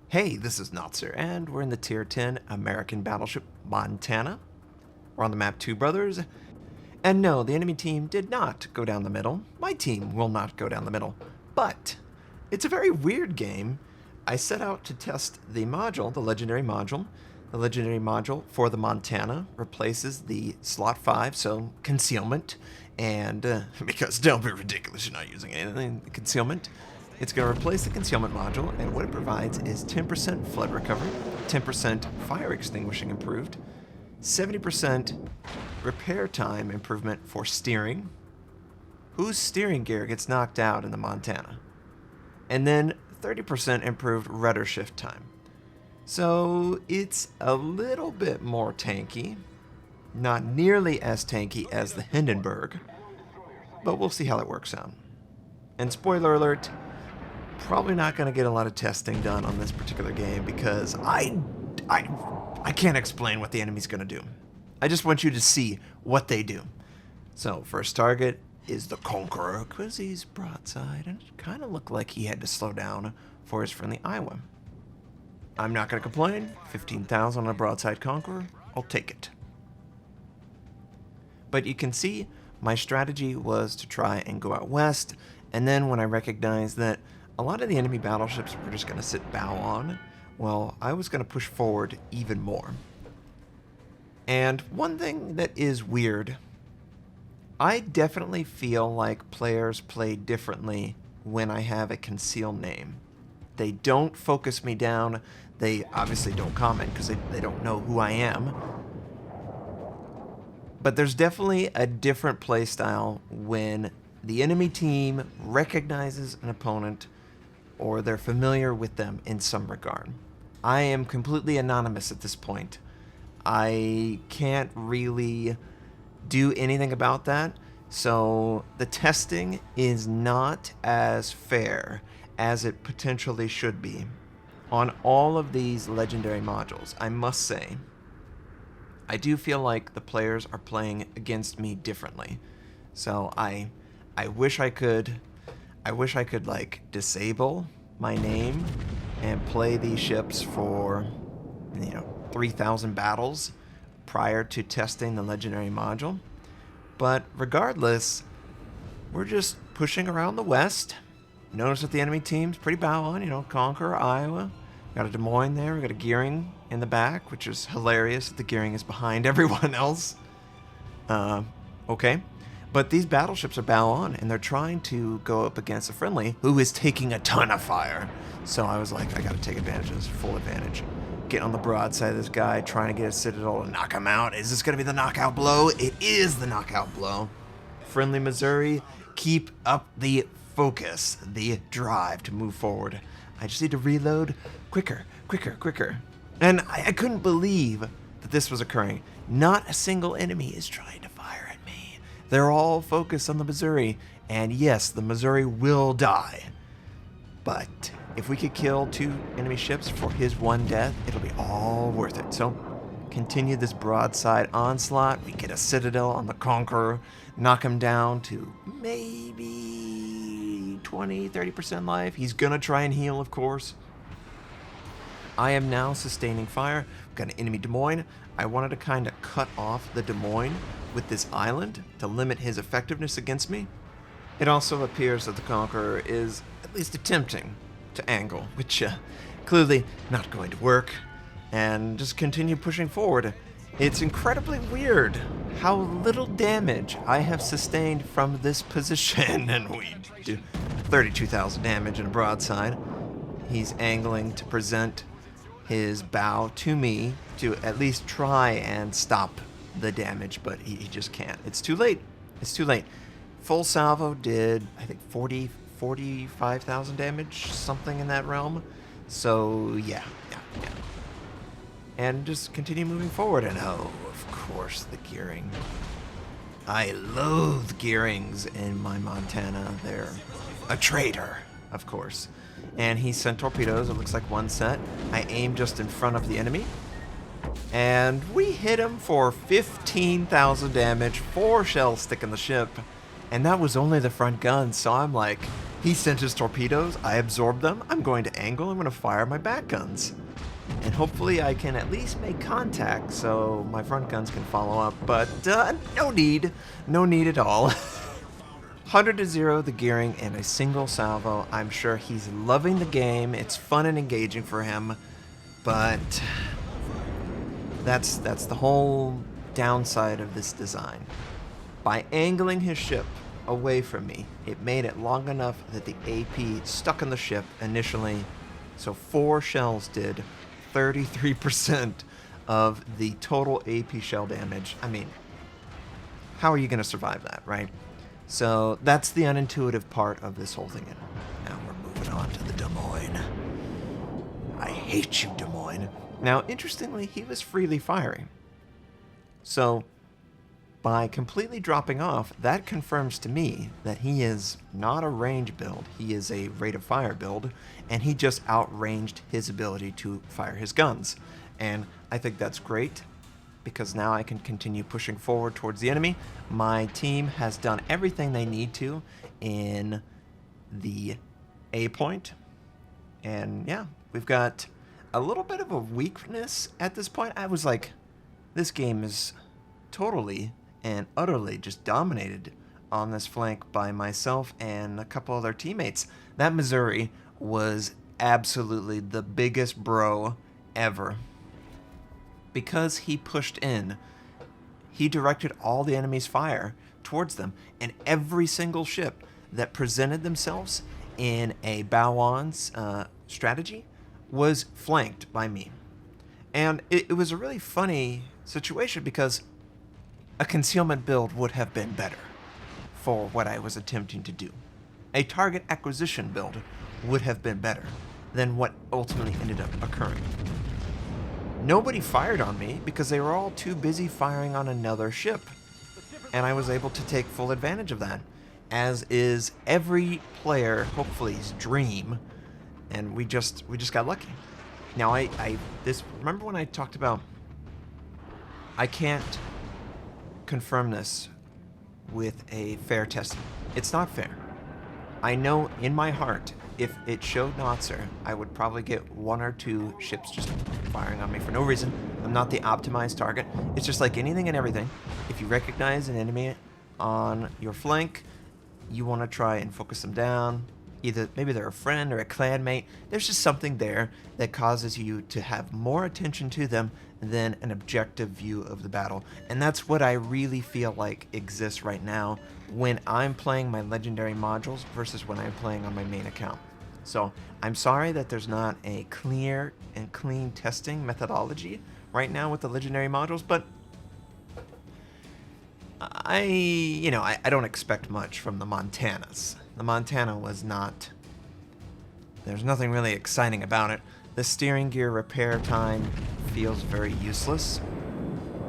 Hey, this is Notser, and we're in the Tier 10 American Battleship Montana. We're on the map Two Brothers, and no, the enemy team did not go down the middle. My team will not go down the middle, but it's a very weird game. I set out to test the module, the legendary module. The legendary module for the Montana replaces the slot 5, so concealment, and because don't be ridiculous, you're not using anything, concealment. It's going to replace the concealment module, and what it provides is 10% flood recovery, 10% fire extinguishing improved, 70% repair time improvement for steering. Whose steering gear gets knocked out in the Montana? And then 30% improved rudder shift time. So it's a little bit more tanky, not nearly as tanky as the Hindenburg, but we'll see how that works out. And spoiler alert, probably not going to get a lot of testing done on this particular game because I can't explain what the enemy's going to do. I just want you to see what they do. So first target is the Conqueror because he's broadside and it kind of looked like he had to slow down for his friendly Iowa. I'm not going to complain. 15,000 on a broadside Conqueror, I'll take it. But you can see my strategy was to try and go out west, and then when I recognized that a lot of the enemy battleships were just going to sit bow on, well, I was going to push forward even more. And one thing that is weird, I definitely feel like players play differently when I have a concealed name. They don't focus me down. They obviously don't comment because they don't know who I am. But there's definitely a different play style when the enemy team recognizes an opponent or they're familiar with them in some regard. I am completely anonymous at this point. I can't really do anything about that, so the testing is not as fair as it potentially should be on all of these legendary modules. I must say, I do feel like the players are playing against me differently. So I wish I could like disable my name and play these ships for 3,000 battles prior to testing the legendary module. But regardless, we're just pushing around the west. Notice that the enemy team's pretty bow on, Conqueror, Iowa. Got a Des Moines there, we got a Gearing in the back, which is hilarious that the Gearing is behind everyone else. Okay. But these battleships are bow on, and they're trying to go up against a friendly who is taking a ton of fire. So I was like, I gotta take advantage of this, full advantage. Get on the broadside of this guy, trying to get a citadel to knock him out. Is this gonna be the knockout blow? It is the knockout blow. Friendly Missouri, keep up the focus, the drive to move forward. I just need to reload quicker. And I couldn't believe that this was occurring. Not a single enemy is trying to fire at me. They're all focused on the Missouri, and yes, the Missouri will die. But if we could kill 2 enemy ships for his 1 death, it'll be all worth it. So continue this broadside onslaught. We get a citadel on the Conqueror, knock him down to maybe 20-30% life. He's gonna try and heal, of course. I am now sustaining fire. We've got an enemy Des Moines. I wanted to kind of cut off the Des Moines with this island to limit his effectiveness against me. It also appears that the Conqueror is at least attempting to angle, which clearly not going to work, and just continue pushing forward. It's incredibly weird how little damage I have sustained from this position, and we do 32,000 damage in a broadside. He's angling to present his bow to me to at least try and stop the damage, but he just can't. It's too late. Full salvo did, I think, 45,000 damage, something in that realm. So yeah. And just continue moving forward, and oh, of course, the Gearing. I loathe Gearings in my Montana. They're a traitor, of course. And he sent torpedoes, it looks like 1 set. I aimed just in front of the enemy. And we hit him for 15,000 damage, 4 shells sticking the ship. And that was only the front gun, so I'm like, He sent his torpedoes. I absorbed them. I'm going to angle. I'm going to fire my back guns. And hopefully I can at least make contact so my front guns can follow up. But no need. No need at all. 100 to 0 the gearing in a single salvo. I'm sure he's loving the game. It's fun and engaging for him. But that's the whole downside of this design. By angling his ship away from me, it made it long enough that the AP stuck on the ship initially. So 4 shells did 33% of the total AP shell damage. I mean, how are you going to survive that, right? So that's the unintuitive part of this whole thing. And now we're moving on to the Des Moines. I hate you, Des Moines. Now, interestingly, he was freely firing. So by completely dropping off, that confirms to me that he is not a range build. He is a rate of fire build, and he just outranged his ability to fire his guns. And I think that's great, because now I can continue pushing forward towards the enemy. My team has done everything they need to in the A point. And yeah, we've got a little bit of a weakness at this point. I was like, this game is totally and utterly just dominated on this flank by myself and a couple other teammates. That Missouri was absolutely the biggest bro ever. Because he pushed in, he directed all the enemy's fire towards them, and every single ship that presented themselves in a bow-ons strategy was flanked by me. And it was a really funny situation because a concealment build would have been better for what I was attempting to do. A target acquisition build would have been better than what ultimately ended up occurring. Nobody fired on me because they were all too busy firing on another ship, and I was able to take full advantage of that, as is every player, hopefully's dream, and we just got lucky. Now remember when I talked about I can't confirm this with a fair testing. It's not fair. I know in my heart, if it showed Notser, I would probably get 1 or 2 ships just firing on me for no reason. I'm not the optimized target. It's just like anything and everything. If you recognize an enemy on your flank, you want to try and focus them down. Either maybe they're a friend or a clanmate. There's just something there that causes you to have more attention to them than an objective view of the battle. And that's what I really feel like exists right now when I'm playing my legendary modules versus when I'm playing on my main account. So I'm sorry that there's not a clear and clean testing methodology right now with the legendary modules, but I don't expect much from the Montanas. The Montana was not... There's nothing really exciting about it. The steering gear repair time feels very useless.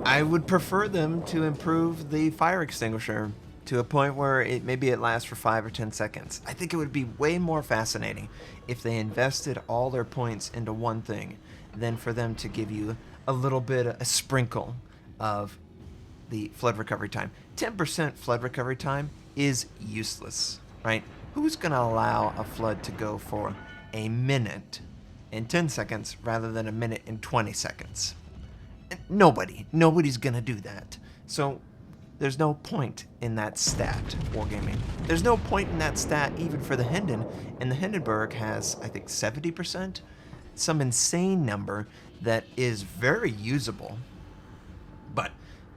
I would prefer them to improve the fire extinguisher to a point where maybe it lasts for 5 or 10 seconds. I think it would be way more fascinating if they invested all their points into one thing than for them to give you a little bit, a sprinkle of the flood recovery time. 10% flood recovery time is useless, right? Who's going to allow a flood to go for a minute and 10 seconds rather than a minute and 20 seconds? Nobody's going to do that. So there's no point in that stat, Wargaming. There's no point in that stat even for the Hendon, and the Hindenburg has, I think, 70%? Some insane number that is very usable. But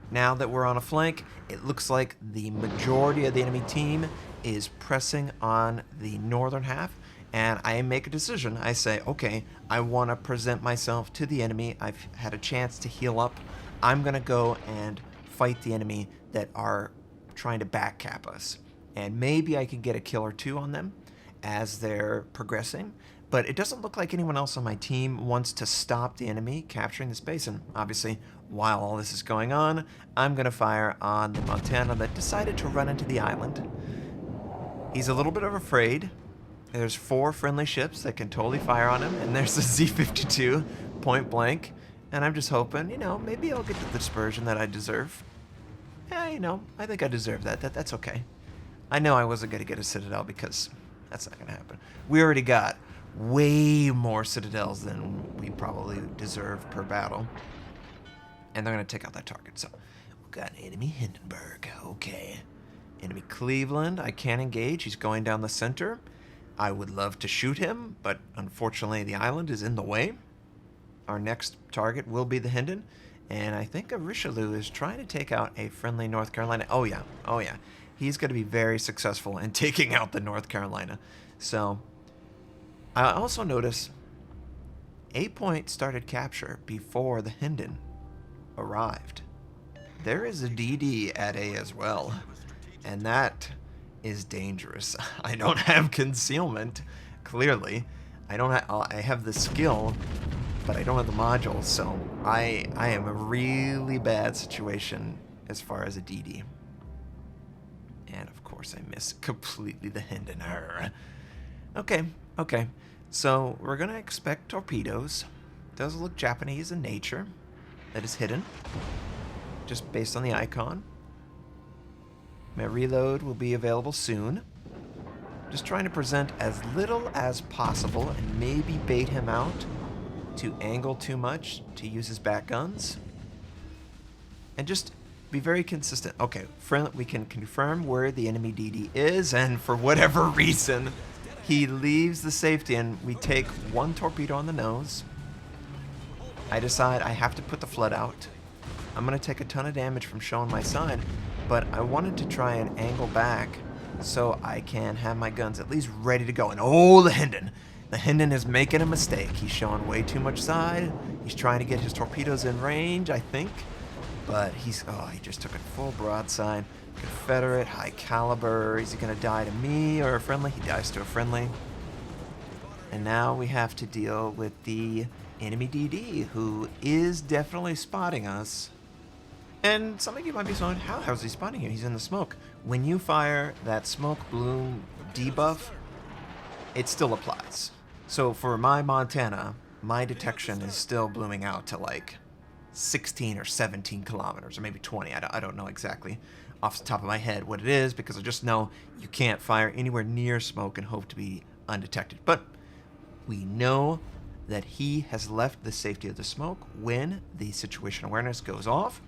now that we're on a flank, it looks like the majority of the enemy team is pressing on the northern half, and I make a decision. I say, okay, I want to present myself to the enemy. I've had a chance to heal up. I'm going to go and fight the enemy that are trying to backcap us. And maybe I can get a kill or 2 on them as they're progressing. But it doesn't look like anyone else on my team wants to stop the enemy capturing the space. And obviously, while all this is going on, I'm going to fire on the Montana that decided to run into the island. He's a little bit afraid. There's 4 friendly ships that can totally fire on him, and there's the Z-52 point blank. And I'm just hoping, maybe I'll get the dispersion that I deserve. Yeah, I think I deserve that. That's okay. I know I wasn't going to get a Citadel because That's not gonna happen. We already got way more citadels than we probably deserve per battle. And they're gonna take out that target. So we've got enemy Hindenburg. Okay. Enemy Cleveland, I can't engage. He's going down the center. I would love to shoot him, but unfortunately the island is in the way. Our next target will be the Hinden. And I think a Richelieu is trying to take out a friendly North Carolina. Oh yeah, oh yeah. He's going to be very successful in taking out the North Carolina. So I also notice 8 Point started capture before the Hinden arrived. There is a DD at A as well, and that is dangerous. I don't have concealment, clearly. I have the skill, but I don't have the modules, so I am a really bad situation as far as a DD. And of course I miss completely the Hinden. Okay. So we're gonna expect torpedoes. Does look Japanese in nature. That is hidden, just based on the icon. My reload will be available soon. Just trying to present as little as possible and maybe bait him out to angle too much to use his back guns. And just be very consistent. Okay, we can confirm where the enemy DD is, and for whatever reason, he leaves the safety and we take one torpedo on the nose. I decide I have to put the flood out. I'm going to take a ton of damage from showing my side, but I wanted to try and angle back so I can have my guns at least ready to go. And oh, the Hinden! The Hinden is making a mistake. He's showing way too much side. He's trying to get his torpedoes in range, I think. But he just took a full broadside. Confederate, high caliber. Is he going to die to me or a friendly? He dies to a friendly. And now we have to deal with the enemy DD, who is definitely spotting us. And some of you might be saying, how is he spotting you? He's in the smoke. When you fire that smoke bloom debuff, it still applies. So for my Montana, my detection is still blooming out to like 16 or 17 kilometers, or maybe 20. I don't know exactly off the top of my head what it is, because I just know you can't fire anywhere near smoke and hope to be undetected. But we know that he has left the safety of the smoke when the situation awareness goes off.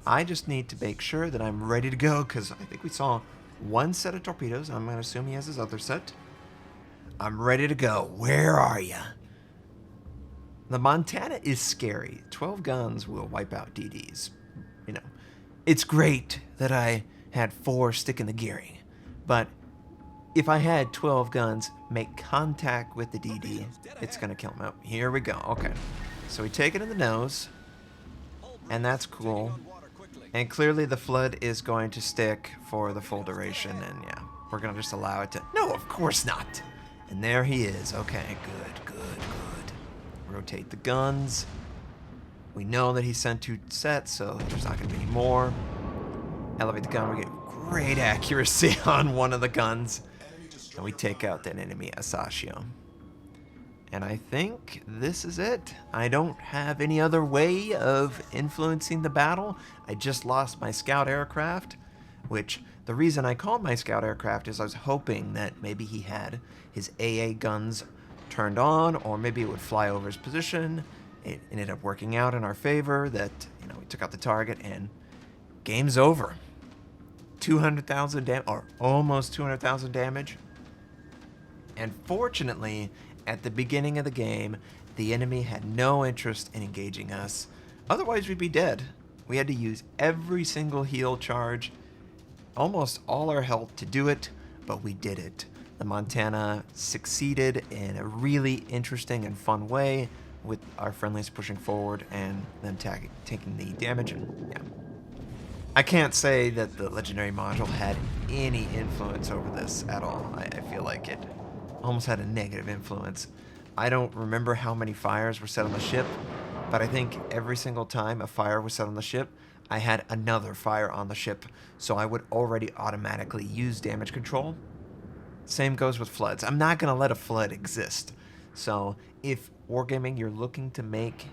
I just need to make sure that I'm ready to go, because I think we saw one set of torpedoes. I'm going to assume he has his other set. I'm ready to go. Where are you? The Montana is scary. 12 guns will wipe out DDs. You know, it's great that I had 4 stick in the gearing, but if I had 12 guns make contact with the DD, it's going to kill him. Oh, here we go. Okay. So we take it in the nose, and that's cool. And clearly the flood is going to stick for the full duration, and yeah, we're going to just allow it to... No, of course not. And there he is. Okay, good. Rotate the guns. We know that he sent 2 sets, so there's not going to be any more. Elevate the gun. We get great accuracy on one of the guns. And we take out that enemy Asashio. And I think this is it. I don't have any other way of influencing the battle. I just lost my scout aircraft, which the reason I called my scout aircraft is I was hoping that maybe he had his AA guns turned on, or maybe it would fly over his position. It ended up working out in our favor that, you know, we took out the target and game's over. 200,000 damage, or almost 200,000 damage. And fortunately, at the beginning of the game, the enemy had no interest in engaging us. Otherwise, we'd be dead. We had to use every single heal charge, almost all our health to do it, but we did it. The Montana succeeded in a really interesting and fun way, with our friendlies pushing forward and then taking the damage. And yeah, I can't say that the legendary module had any influence over this at all. I feel like it almost had a negative influence. I don't remember how many fires were set on the ship, but I think every single time a fire was set on the ship, I had another fire on the ship, so I would already automatically use damage control. Same goes with floods. I'm not going to let a flood exist. So if Wargaming, you're looking to make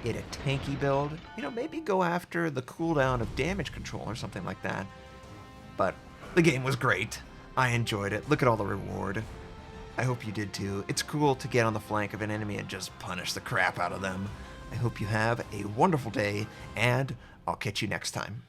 it a tanky build, you know, maybe go after the cooldown of damage control or something like that. But the game was great. I enjoyed it. Look at all the reward. I hope you did too. It's cool to get on the flank of an enemy and just punish the crap out of them. I hope you have a wonderful day, and I'll catch you next time.